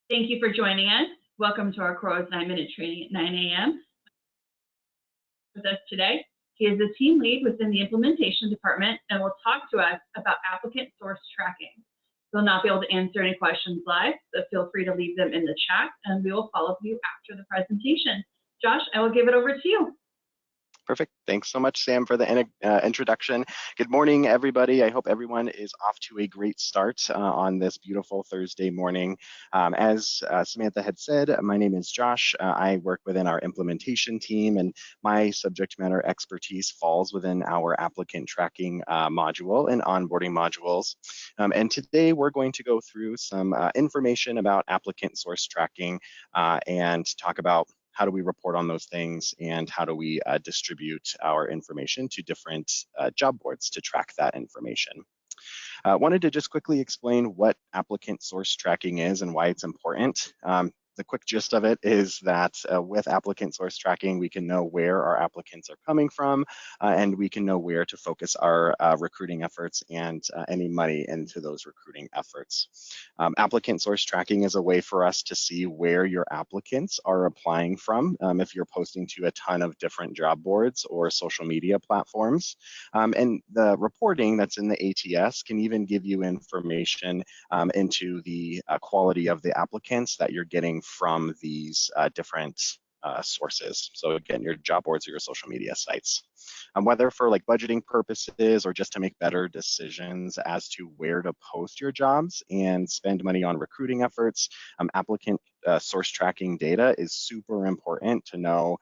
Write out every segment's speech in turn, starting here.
Thank you for joining us. Welcome to Arcoro's 9-minute training at 9 a.m. With us today, he is the team lead within the implementation department and will talk to us about applicant source tracking. We'll not be able to answer any questions live, so feel free to leave them in the chat and we will follow up with you after the presentation. Josh, I will give it over to you. Perfect. Thanks so much, Sam, for the introduction. Good morning, everybody. I hope everyone is off to a great start on this beautiful Thursday morning. As Samantha had said, my name is Josh. I work within our implementation team, and my subject matter expertise falls within our applicant tracking module and onboarding modules. And today we're going to go through some information about applicant source tracking and talk about how do we report on those things and how do we distribute our information to different job boards to track that information. Wanted to just quickly explain what applicant source tracking is and why it's important. The quick gist of it is that with applicant source tracking, we can know where our applicants are coming from, and we can know where to focus our recruiting efforts and any money into those recruiting efforts. Applicant source tracking is a way for us to see where your applicants are applying from if you're posting to a ton of different job boards or social media platforms. And the reporting that's in the ATS can even give you information into the quality of the applicants that you're getting from these different sources. So again, your job boards or your social media sites. Whether for like budgeting purposes or just to make better decisions as to where to post your jobs and spend money on recruiting efforts, applicant source tracking data is super important to know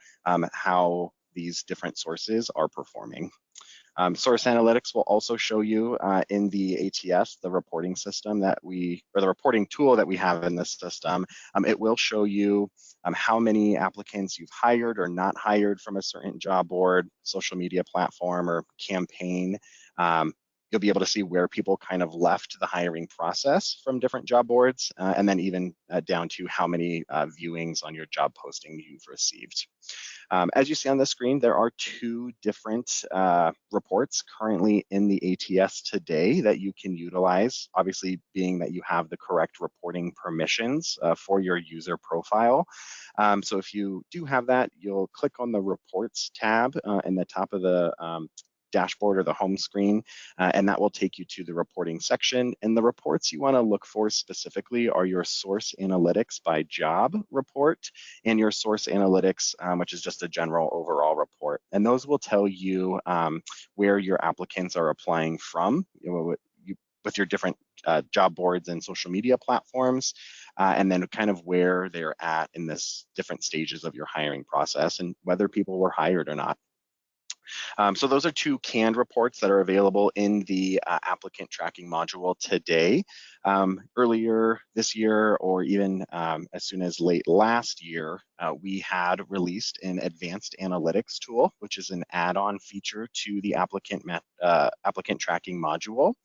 how these different sources are performing. Source Analytics will also show you in the ATS, the reporting system that the reporting tool that we have in this system. It will show you how many applicants you've hired or not hired from a certain job board, social media platform, or campaign. You'll be able to see where people kind of left the hiring process from different job boards, and then even down to how many viewings on your job posting you've received. As you see on the screen, there are two different reports currently in the ATS today that you can utilize, obviously being that you have the correct reporting permissions for your user profile. So if you do have that, you'll click on the Reports tab in the top of the dashboard or the home screen, and that will take you to the reporting section. And the reports you want to look for specifically are your Source Analytics by Job report and your Source Analytics, which is just a general overall report. And those will tell you where your applicants are applying from, with your different job boards and social media platforms, and then kind of where they're at in this different stages of your hiring process and whether people were hired or not. So those are two canned reports that are available in the applicant tracking module today. Earlier this year, or even as soon as late last year, we had released an advanced analytics tool, which is an add-on feature to the applicant tracking module.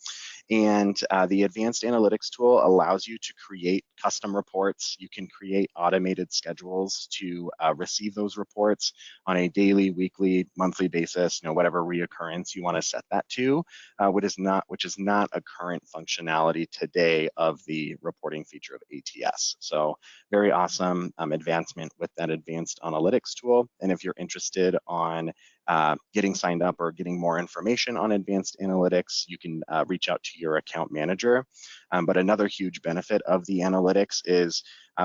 And the advanced analytics tool allows you to create custom reports. You can create automated schedules to receive those reports on a daily, weekly, monthly basis, whatever reoccurrence you want to set that to, which is not a current functionality today of the reporting feature of ATS. So very awesome advancement with that advanced analytics tool. And if you're interested on getting signed up or getting more information on advanced analytics, you can reach out to your account manager. But another huge benefit of the analytics is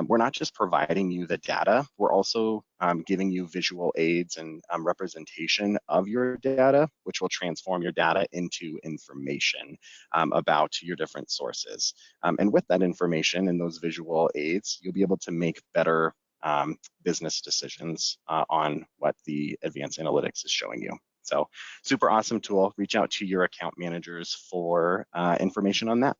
we're not just providing you the data, we're also giving you visual aids and representation of your data, which will transform your data into information about your different sources. And with that information and those visual aids, you'll be able to make better business decisions on what the advanced analytics is showing you. So super awesome tool. Reach out to your account managers for information on that.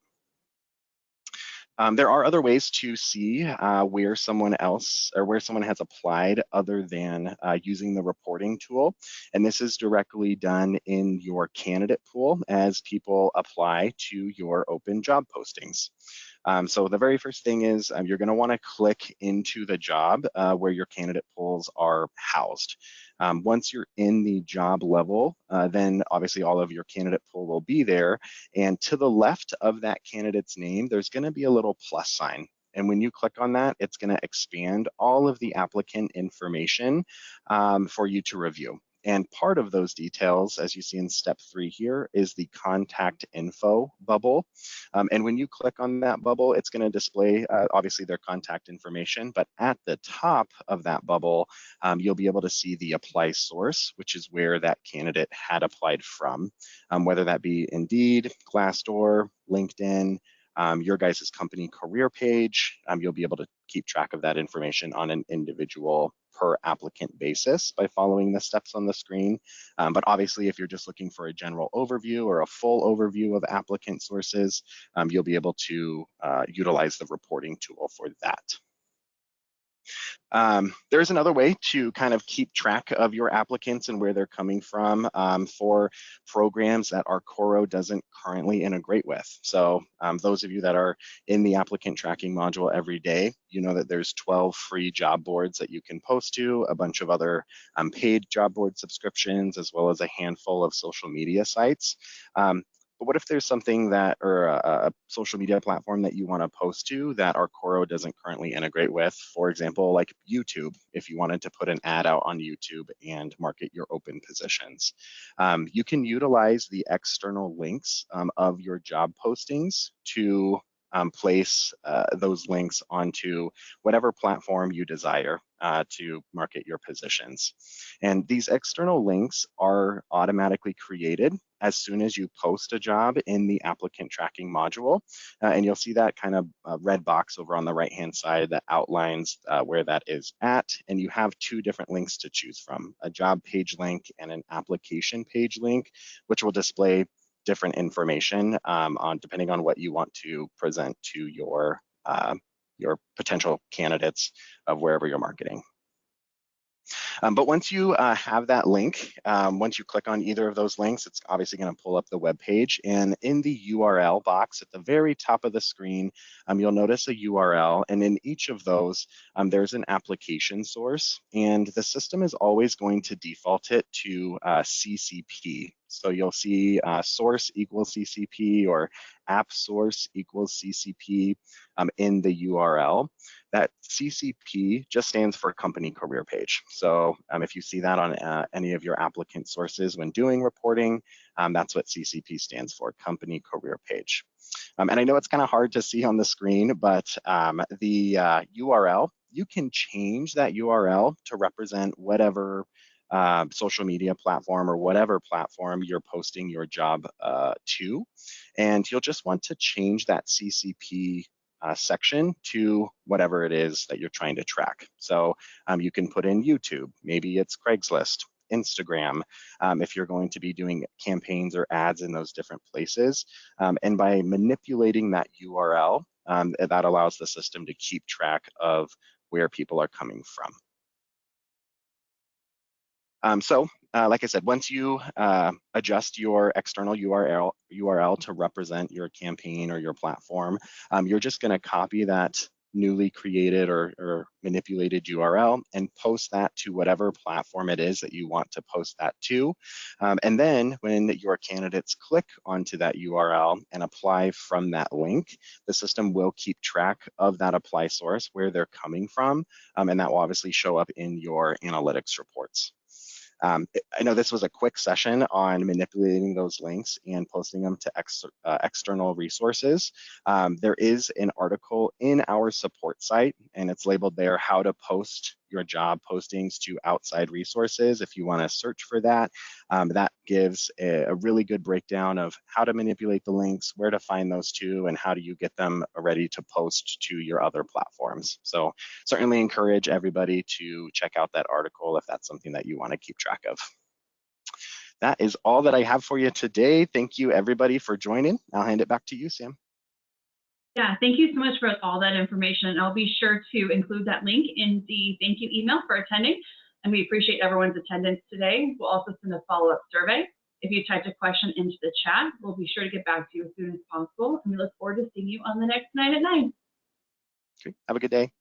There are other ways to see where someone has applied other than using the reporting tool. And this is directly done in your candidate pool as people apply to your open job postings. So the very first thing is you're going to want to click into the job where your candidate pools are housed. Once you're in the job level, then obviously all of your candidate pool will be there. And to the left of that candidate's name, there's going to be a little plus sign. And when you click on that, it's going to expand all of the applicant information for you to review. And part of those details, as you see in step 3 here, is the contact info bubble. And when you click on that bubble, it's going to display, obviously, their contact information. But at the top of that bubble, you'll be able to see the apply source, which is where that candidate had applied from, whether that be Indeed, Glassdoor, LinkedIn, your guys' company career page. You'll be able to keep track of that information on an individual per applicant basis by following the steps on the screen. But obviously, if you're just looking for a general overview or a full overview of applicant sources, you'll be able to utilize the reporting tool for that. There's another way to kind of keep track of your applicants and where they're coming from for programs that Arcoro doesn't currently integrate with. So those of you that are in the applicant tracking module every day, you know that there's 12 free job boards that you can post to, a bunch of other paid job board subscriptions, as well as a handful of social media sites. But what if there's something that, or a social media platform that you want to post to that Arcoro doesn't currently integrate with? For example, like YouTube, if you wanted to put an ad out on YouTube and market your open positions. You can utilize the external links of your job postings to place those links onto whatever platform you desire to market your positions. And these external links are automatically created as soon as you post a job in the applicant tracking module. And you'll see that kind of red box over on the right-hand side that outlines where that is at. And you have 2 different links to choose from, a job page link and an application page link, which will display different information on depending on what you want to present to your potential candidates of wherever you're marketing. But once you have that link, once you click on either of those links, it's obviously going to pull up the web page. And in the URL box at the very top of the screen, you'll notice a URL. And in each of those, there's an application source. And the system is always going to default it to CCP. So you'll see source equals CCP or app source equals CCP in the URL. That CCP just stands for company career page. So if you see that on any of your applicant sources when doing reporting, that's what CCP stands for, company career page. And I know it's kind of hard to see on the screen, but the URL, you can change that URL to represent whatever social media platform or whatever platform you're posting your job to. And you'll just want to change that CCP section to whatever it is that you're trying to track. So you can put in YouTube, maybe it's Craigslist, Instagram, if you're going to be doing campaigns or ads in those different places. And by manipulating that URL, that allows the system to keep track of where people are coming from. Like I said, once you adjust your external URL to represent your campaign or your platform, you're just going to copy that newly created or manipulated URL and post that to whatever platform it is that you want to post that to. And then when your candidates click onto that URL and apply from that link, the system will keep track of that apply source, where they're coming from, and that will obviously show up in your analytics reports. I know this was a quick session on manipulating those links and posting them to external resources. There is an article in our support site, and it's labeled there, how to post your job postings to outside resources. If you want to search for that, that gives a really good breakdown of how to manipulate the links, where to find those to, and how do you get them ready to post to your other platforms. So certainly encourage everybody to check out that article if that's something that you want to keep track of. That is all that I have for you today. Thank you everybody for joining. I'll hand it back to you, Sam. Yeah, thank you so much for all that information. I'll be sure to include that link in the thank you email for attending. And we appreciate everyone's attendance today. We'll also send a follow-up survey. If you typed a question into the chat, we'll be sure to get back to you as soon as possible. And we look forward to seeing you on the next 9 at 9. Okay. Have a good day.